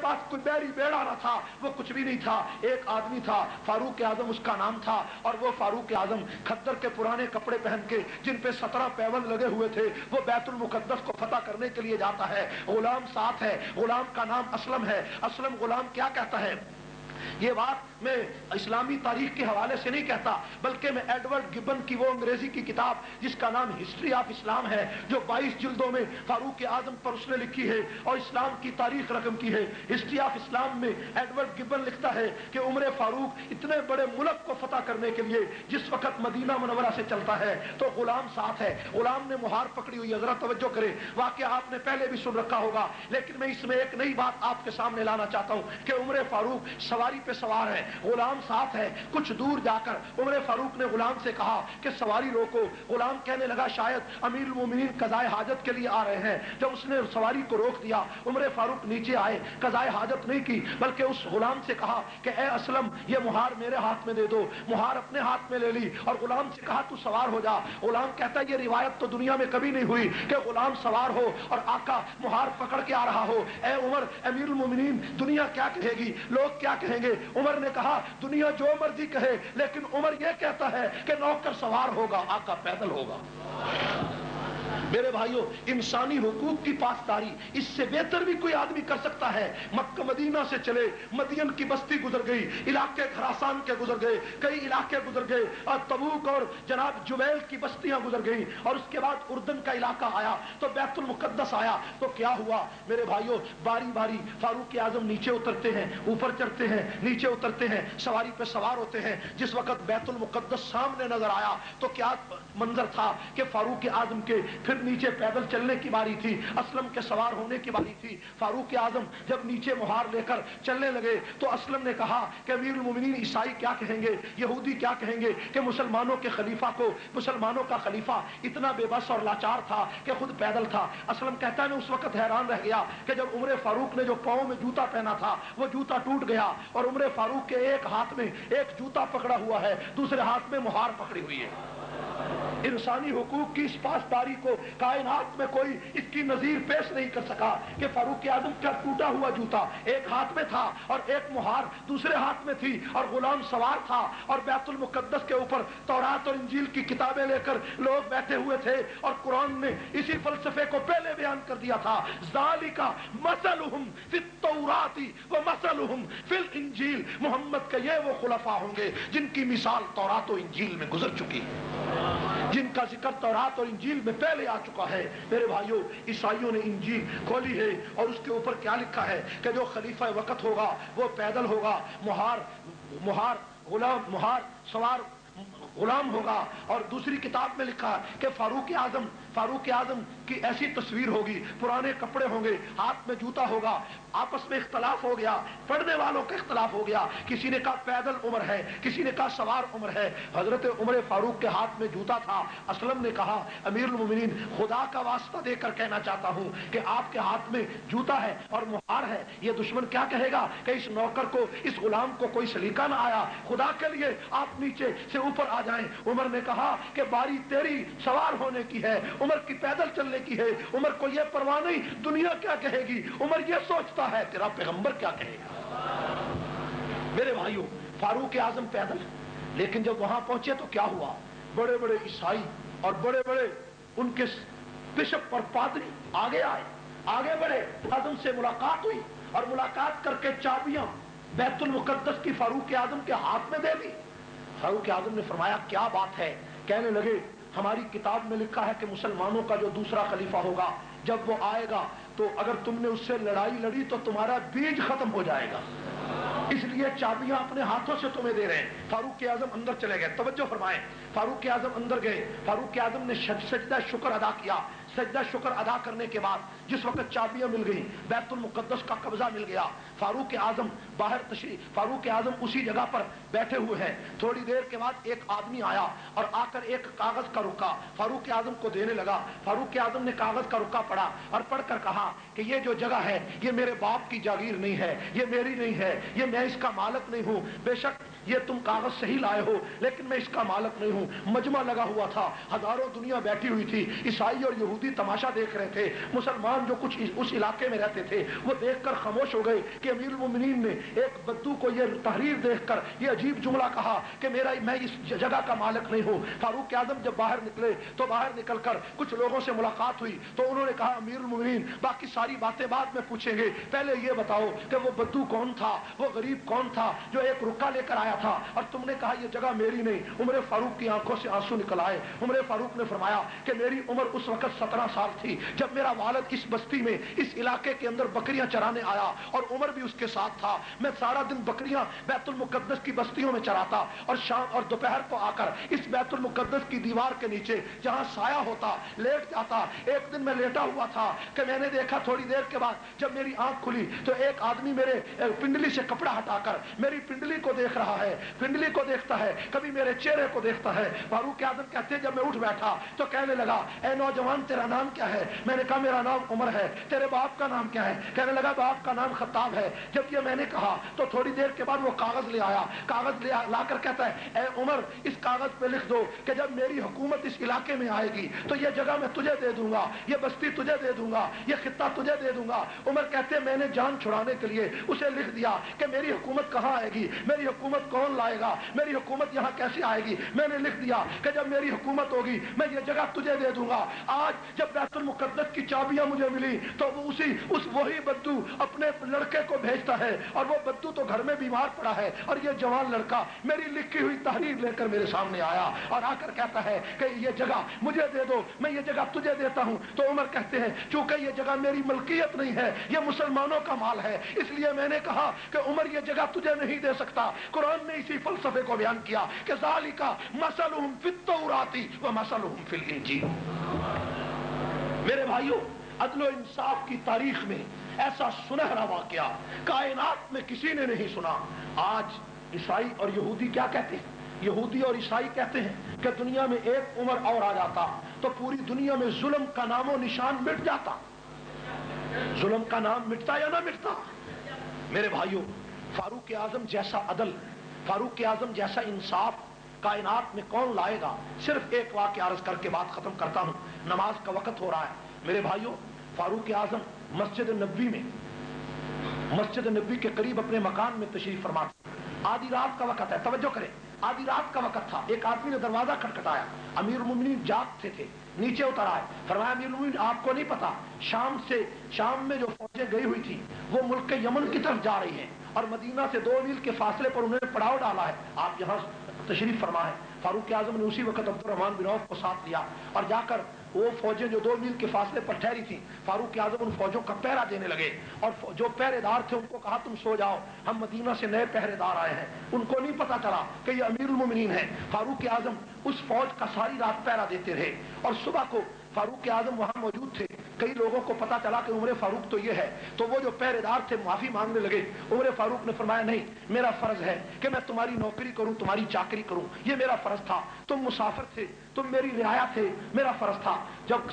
पास कोई बैरी बेड़ा ना था, वो कुछ भी नहीं था। एक आदमी था, फारूक आजम उसका नाम था, और वो फारूक आजम खद्दर के पुराने कपड़े पहन के, जिन पे 17 पैबंद लगे हुए थे, वो बैतुल मुकद्दस को फतह करने के लिए जाता है। गुलाम साथ है, गुलाम का नाम असलम है। असलम गुलाम क्या कहता है, ये बात मैं इस्लामी तारीख के हवाले से नहीं कहता, बल्कि मैं एडवर्ड गिबन की वो अंग्रेजी की किताब जिसका नाम हिस्ट्री ऑफ इस्लाम है, जो 22 जिल्दों में फारूक आजम पर उसने लिखी है और इस्लाम की तारीख रकम की है। हिस्ट्री ऑफ इस्लाम में एडवर्ड गिबन लिखता है कि उमर फारूक इतने बड़े मुल्क को फतह करने के लिए जिस वक्त मदीना मुनव्वरा से चलता है तो गुलाम साथ है। गुलाम ने मुहार पकड़ी हुई है, जरा तवज्जो करें, वाकया आपने पहले भी सुन रखा होगा, लेकिन मैं इसमें एक नई बात आपके सामने लाना चाहता हूं कि उमर फारूक सवारी पे सवार है, गुलाम साथ है। कुछ दूर जाकर उमर फारूक ने गुलाम से कहा कि सवारी रोको। गुलाम कहने लगा शायद अमीरुल मोमिनीन कज़ाए हाजत के लिए आ रहे हैं। जब उसने सवारी को रोक दिया, उमर फारूक नीचे आए, कज़ाए हाजत नहीं की, बल्कि उस गुलाम से कहा कि ए असलम, ये मुहार मेरे हाथ में दे दो। मुहार अपने हाथ में ले ली और गुलाम से कहा तू सवार हो जा। गुलाम कहता है ये रिवायत तो दुनिया में कभी नहीं हुई कि गुलाम सवार हो और आका मुहार पकड़ के आ रहा हो। ए उमर, अमीरुल मोमिनीन, दुनिया क्या कहेगी, लोग क्या कहेंगे? उमर ने कहा दुनिया जो मर्जी कहे, लेकिन उमर यह कहता है कि नौकर सवार होगा, आका पैदल होगा। मेरे भाइयों, इंसानी हुकूक की पासदारी इससे बेहतर भी कोई आदमी कर सकता है? मक्का मदीना से चले, मदियन की बस्ती गुजर गई, इलाके खरासान के गुजर गए, कई इलाके गुजर गए, और तबूक और जनाब जुबैल की बस्तियां गुजर गई, और उसके बाद उर्दन का इलाका आया, तो बैतुल मुकद्दस आया। तो क्या हुआ मेरे भाइयों, बारी बारी फारूक आजम नीचे उतरते हैं, ऊपर चढ़ते हैं, नीचे उतरते हैं, सवारी पे सवार होते हैं। जिस वक्त बैतुल मुकद्दस सामने नजर आया तो क्या मंजर था कि फारूक आजम के फिर नीचे पैदल चलने की बारी थी, असलम के सवार होने की बारी थी। फारूक आजम जब नीचे मुहार लेकर चलने लगे तो असलम ने कहा कि अमीरुल मोमिनीन ईसाई क्या कहेंगे, यहूदी क्या कहेंगे कि मुसलमानों के खलीफा को, मुसलमानों का खलीफा इतना बेबस और लाचार था कि खुद पैदल था। असलम कहता है मैं उस वक्त हैरान रह गया कि जब उमर फारूक ने जो पांव में जूता पहना था वो जूता टूट गया और उमर फारूक के एक हाथ में एक जूता पकड़ा हुआ है, दूसरे हाथ में मुहार पकड़ी हुई है। इंसानी हुकूक की इस पासदारी को कायनात में कोई इसकी नजीर पेश नहीं कर सका कि फारूक आजम का टूटा हुआ जूता एक हाथ में था और एक मुहार दूसरे हाथ में थी, और गुलाम सवार था, और बैतुल मुकद्दस के ऊपर तौरात और इंजील की किताबें लेकर लोग बैठे हुए थे, और कुरान ने इसी फलसफे को पहले बयान कर दिया था, ज़ालिका मसलुहुम फित तौराती व मसलुहुम फिल इंजील। मोहम्मद के ये वो खुलफा होंगे जिनकी मिसाल तौरात और इंजील में गुजर चुकी है, जिनका जिक्र तौरात और इंजील में पहले आ चुका है। मेरे भाइयों, ईसाइयों ने इंजील खोली है और उसके ऊपर क्या लिखा है कि जो खलीफा वक्त होगा वो पैदल होगा, मुहार सवार गुलाम होगा। और दूसरी किताब में लिखा कि फारूक आजम की ऐसी तस्वीर होगी, पुराने कपड़े होंगे, हाथ में जूता होगा। आपस में इख्तलाफ हो गया, पढ़ने वालों का इख्तलाफ हो गया, किसी ने कहा पैदल उमर है, किसी ने कहा सवार उमर है। हजरत उमर फारूक के हाथ में जूता था। असलम ने कहा अमीरुल मोमिनीन, खुदा का वास्ता देकर कहना चाहता हूं कि आपके हाथ में जूता है और मुहार है, ये दुश्मन क्या कहेगा कि इस नौकर को, इस गुलाम को कोई सलीका ना आया, खुदा के लिए आप नीचे से ऊपर आ जाएं। उमर ने कहा कि बारी तेरी सवार होने की है, उमर की पैदल चलने की है। उमर को यह परवाह नहीं दुनिया क्या कहेगी, उमर यह सोचता है तेरा पैगंबर क्या कहेगा। मेरे भाइयों, फारूक आजम पैदल, लेकिन जब वहां पहुंचे तो क्या हुआ, बड़े बड़े ईसाई और बड़े बड़े उनके बिशप और पादरी आगे आए, आगे बढ़े, आजम से मुलाकात हुई और मुलाकात करके चाबियां बैतुल मुकद्दस की फारूक आजम के हाथ में दे दी। फारूक आजम ने फरमाया क्या बात है? कहने लगे हमारी किताब में लिखा है कि मुसलमानों का जो दूसरा खलीफा होगा, जब वो आएगा तो अगर तुमने उससे लड़ाई लड़ी तो तुम्हारा बीज खत्म हो जाएगा, इसलिए चाबियां अपने हाथों से तुम्हें दे रहे हैं। फारूक आजम अंदर चले गए, तवज्जो फरमाएं, फारूक आजम अंदर गए, फारूक आजम ने सजदा शुक्र अदा किया। सजदा शुक्र अदा करने के बाद जिस वक्त चाबियां मिल गई, बैतुल मुकद्दस का कब्जा मिल गया, फारूक आजम बाहर तशरीफ, फारूक आजम उसी जगह पर बैठे हुए हैं। थोड़ी देर के बाद एक आदमी आया और आकर एक कागज का रुक्का फारूक आजम को देने लगा। फारूक आजम ने कागज का रुक्का पढ़ा और पढ़कर कहा कि ये जो जगह है ये मेरे बाप की जागीर नहीं है, ये मेरी नहीं है, ये मैं इसका मालिक नहीं हूं। बेशक ये तुम कागज सही लाए हो, लेकिन मैं इसका मालिक नहीं हूं। मजमा लगा हुआ था, हजारों दुनिया बैठी हुई थी, ईसाई और यहूदी यहूदी तमाशा देख रहे थे, मुसलमान जो कुछ उस इलाके में रहते थे वो देखकर खामोश हो गए कि अमीरुल मोमिनीन ने एक बद्दू को ये तहरीर देखकर ये अजीब जुमला कहा कि मैं इस जगह का मालिक नहीं हूँ। फारूक आजम जब बाहर निकले तो बाहर निकलकर कुछ लोगों से मुलाकात हुई तो उन्होंने कहा अमीरुल मोमिनीन बाकी सारी बातें बाद में पूछेंगे, पहले ये बताओ कि वो बद्दू कौन था, वो गरीब कौन था जो एक रुक्का लेकर आया था और तुमने कहा ये जगह मेरी नहीं। उमर फारूक की आंखों से आंसू निकल आए। उमर फारूक ने फरमाया कि मेरी उम्र उस वक्त 17 साल थी जब मेरा वालिद इस बस्ती में इस इलाके के अंदर बकरियां चराने आया और उमर भी उसके साथ था। मैं सारा दिन बकरियां बैतुल मुकद्दस की बस्तियों में चराता और शाम और दोपहर को आकर इस बैतुल मुकद्दस की दीवार के नीचे जहां साया होता लेट जाता। एक दिन मैं लेटा हुआ था कि मैंने देखा थोड़ी देर के बाद जब मेरी आंख खुली तो एक आदमी मेरे पिंडली से कपड़ा हटाकर मेरी पिंडली को देख रहा है, पिंडली को देखता है, कभी मेरे चेहरे को देखता है। फारूक आजम कहते हैं जब मैं उठ बैठा तो कहने लगा ए नौजवान तेरा नाम क्या है? मैंने कहा मेरा नाम उमर है। तेरे बाप का नाम क्या है? कहने लगा बाप का नाम खत्ताब है। जब ये मैंने कहा तो थोड़ी देर के बाद वो कागज ले आया, कागज लाकर कहता है ए उमर इस कागज पे लिख दो कि जब मेरी हुकूमत इस इलाके में आएगी तो ये जगह मैं तुझे दे दूंगा, ये बस्ती तुझे दे दूंगा, ये खित्ता तुझे दे दूंगा। उमर कहते हैं मैंने जान छुड़ाने के लिए उसे लिख दिया कि मेरी हुकूमत कहाँ आएगी, मेरी हुकूमत कौन लाएगा, मेरी हुकूमत यहाँ कैसे आएगी। मैंने लिख दिया कि जब मेरी हुकूमत होगी मैं ये जगह तुझे दे दूंगा। आज जब बैतुल मुकद्दस की चाबियां मुझे मिली तो वो वही बद्दू अपने लड़के को भेजता है और वो बद्दू तो घर में बीमार पड़ा है और ये जवान लड़का मेरी लिखी हुई तहरीर लेकर मेरे सामने आया और आकर कहता है कि ये जगह मुझे दे दो, मैं ये जगह तुझे देता हूं। तो उमर कहते हैं चूंकि ये जगह मेरी मलकियत नहीं है, ये मुसलमानों का माल है, इसलिए मैंने कहा कि उमर ये जगह तुझे नहीं दे सकता। कुरान ने इसी फलसफे को बयान किया कि ज़ालिका मसलुहुम फित तौराती व मसलुहुम फिल इंजील। मेरे भाइयों अदल व इंसाफ की तारीख में ऐसा सुनहरा वाकया कायनात में किसी ने नहीं सुना। आज ईसाई और यहूदी क्या कहते हैं? यहूदी और ईसाई कहते हैं कि दुनिया में एक उमर और आ जाता तो पूरी दुनिया में जुल्म का नामो निशान मिट जाता। जुल्म का नाम मिटता या ना मिटता? मेरे भाइयों फारूक आजम जैसा अदल, फारूक आजम जैसा इंसाफ कायनात में कौन लाएगा? सिर्फ एक वाक़या अर्ज करके बात खत्म करता हूं, नमाज का वक्त हो रहा है। मेरे भाइयों फारूक आजम मस्जिद नबी में, मस्जिद नबी के करीब अपने मकान में तशरीफ फरमा। आधी रात का वक्त है, तवज्जो करें, आधी रात का वक्त था। एक आदमी ने दरवाजा खटखटाया, अमीरुल मोमिनीन जागते थे, नीचे उतर आए। फरमाया अमीरुल मोमिनीन आपको नहीं पता शाम में जो फौजें गई हुई थी वो मुल्क के यमन की तरफ जा रही हैं और मदीना से 2 मील के फासले पर उन्होंने पड़ाव डाला है, आप यहाँ तशरीफ फरमा है। फारूक आजम ने उसी वक्त अब्दुर्रहमान बिन औफ को साथ लिया और जाकर वो फौजें जो 2 मील के फासले पर ठहरी थी, फारूक आजम उन फौजों का पहरा देने लगे और जो पहरेदार थे उनको कहा तुम सो जाओ, हम मदीना से नए पहरेदार आए हैं। उनको नहीं पता चला कि ये अमीरुल मोमिनीन है। फारूक आजम उस फौज का सारी रात पहरा देते रहे और सुबह को फारूक आजम वहां मौजूद थे। कई लोगों को पता चला कि उमर फारूक तो ये है, तो वो जो पहरेदार थे माफी मांगने लगे। उमर फारूक ने फरमाया नहीं, मेरा फर्ज है कि मैं तुम्हारी नौकरी करूं, तुम्हारी चाकरी करूं, ये मेरा फर्ज था। तुम मुसाफिर थे, तुम मेरी रियाया थे, मेरा फर्ज था। जब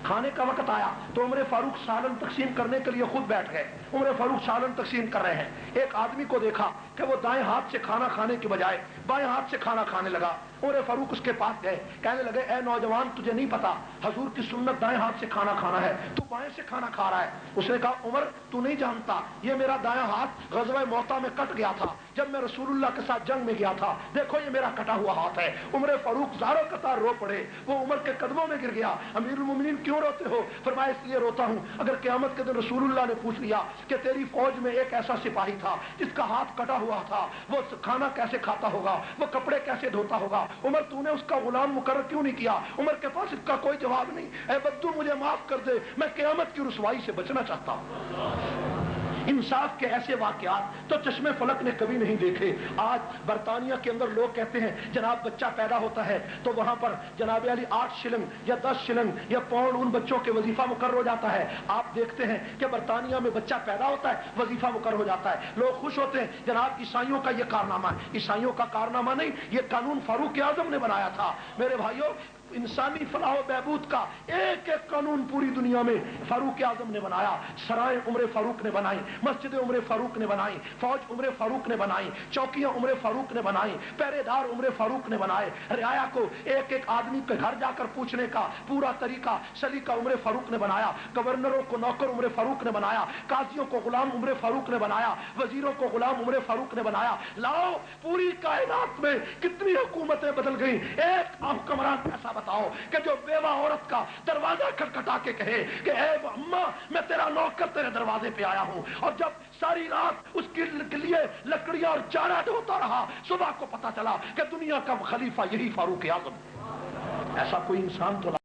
खाने का वक्त आया तो उमर फारूक सालन तकसीम करने के लिए खुद बैठ गए। उमर फारूक सालन तकसीम कर रहे हैं, एक आदमी को देखा कि वो दाएं हाथ से खाना खाने के बजाय बाएं हाथ से खाना खाने लगा। उमर फारूक उसके पास गए, कहने लगे ए नौजवान तुझे नहीं पता हजूर की सुन्नत दाएं हाथ से खाना खाना है, तू बाएं से खाना खा रहा है। उसने कहा उमर तू नहीं जानता, ये मेरा दायां हाथ गज़वा मोता में कट गया था जब मैं रसूलुल्लाह के साथ जंग में गया था, देखो ये मेरा कटा हुआ हाथ है। उमर फारूक ज़ारो कतार रो पड़े, वो उमर के कदमों में गिर गया। अमीरुल मोमिनीन क्यों रोते हो? फरमाया इसलिए रोता हूं अगर क़यामत के दिन रसूलुल्लाह ने पूछ लिया कि तेरी फौज में एक ऐसा सिपाही था जिसका हाथ कटा हुआ था, वो खाना कैसे खाता होगा, वो कपड़े कैसे धोता होगा, उमर तूने उसका गुलाम मुकर्रर क्यों नहीं किया? उमर के पास इसका कोई जवाब नहीं। ऐ बद्दू मुझे माफ कर दे, मैं क़यामत की रुसवाई से बचना चाहता हूं। इंसाफ के ऐसे वाकयात तो चश्मे फलक ने कभी नहीं देखे। आज बरतानिया के अंदर लोग कहते हैं जनाब बच्चा पैदा होता है तो वहां पर जनाब अली 8 शिलिंग या 10 शिलिंग या पाउंड उन बच्चों के वजीफा मुकर्रर हो जाता है। आप देखते हैं कि बरतानिया में बच्चा पैदा होता है, वजीफा मुकर्रर हो जाता है, लोग खुश होते हैं। जनाब ईसाइयों का यह कारनामा है, ईसाइयों का कारनामा नहीं, यह कानून फारूक आजम ने बनाया था। मेरे भाइयों इंसानी फलाह व बहबूद का एक एक कानून पूरी दुनिया में फारूक आजम ने बनाया। सराय उम्र फारूक ने बनाई, मस्जिद उम्र फारूक ने बनाई, फौज उम्र फारूक ने बनाई, चौकियां उम्र फारूक ने बनाई, पहरेदार उम्र फारूक ने बनाए। रियाया को एक एक आदमी के घर जाकर पूछने का पूरा तरीका सलीका उम्र फारूक ने बनाया। गवर्नरों को नौकर उम्र फारूक ने बनाया, काजियों को गुलाम उम्र फारूक ने बनाया, वजीरों को गुलाम उम्र फारूक ने बनाया। लाओ पूरी कायनात में कितनी हुकूमतें बदल गई, एक हुक्मरान ऐसा बताओ कि जो बेवा औरत का दरवाजा खटखटा के कहे कि ए अम्मा मैं तेरा नौकर तेरे दरवाजे पे आया हूं, और जब सारी रात उसके लिए लकड़ियां और चारा ढोता रहा, सुबह को पता चला कि दुनिया का खलीफा यही फारूक आजम। ऐसा कोई इंसान तो